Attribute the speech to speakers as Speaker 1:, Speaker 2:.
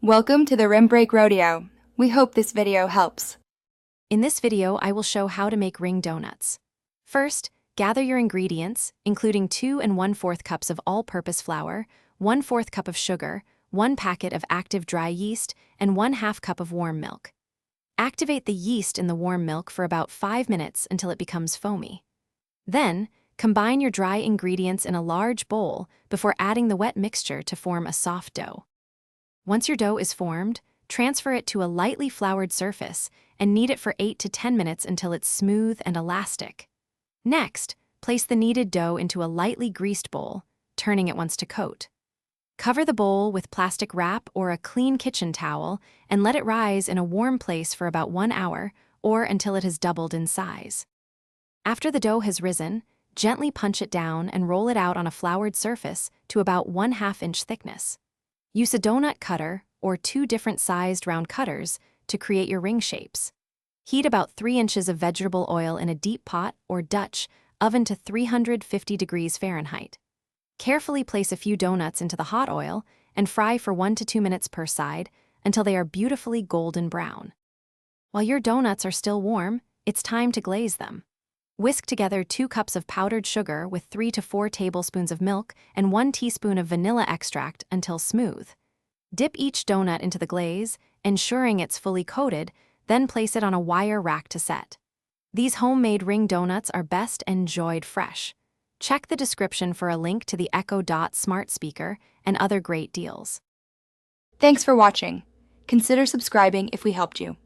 Speaker 1: Welcome to the Rim Break Rodeo. We hope this video helps.
Speaker 2: In this video, I will show how to make ring donuts. First, gather your ingredients, including 2 1/4 cups of all-purpose flour, 1/4 cup of sugar, 1 packet of active dry yeast, and 1/2 cup of warm milk. Activate the yeast in the warm milk for about 5 minutes until it becomes foamy. Then, combine your dry ingredients in a large bowl before adding the wet mixture to form a soft dough. Once your dough is formed, transfer it to a lightly floured surface and knead it for 8 to 10 minutes until it's smooth and elastic. Next, place the kneaded dough into a lightly greased bowl, turning it once to coat. Cover the bowl with plastic wrap or a clean kitchen towel and let it rise in a warm place for about 1 hour or until it has doubled in size. After the dough has risen, gently punch it down and roll it out on a floured surface to about 1/2 inch thickness. Use a donut cutter or 2 different sized round cutters to create your ring shapes. Heat about 3 inches of vegetable oil in a deep pot or Dutch oven to 350 degrees Fahrenheit. Carefully place a few donuts into the hot oil and fry for 1 to 2 minutes per side until they are beautifully golden brown. While your donuts are still warm, it's time to glaze them. Whisk together 2 cups of powdered sugar with 3 to 4 tablespoons of milk and 1 teaspoon of vanilla extract until smooth. Dip each donut into the glaze, ensuring it's fully coated, then place it on a wire rack to set. These homemade ring donuts are best enjoyed fresh. Check the description for a link to the Echo Dot smart speaker and other great deals.
Speaker 1: Thanks for watching. Consider subscribing if we helped you.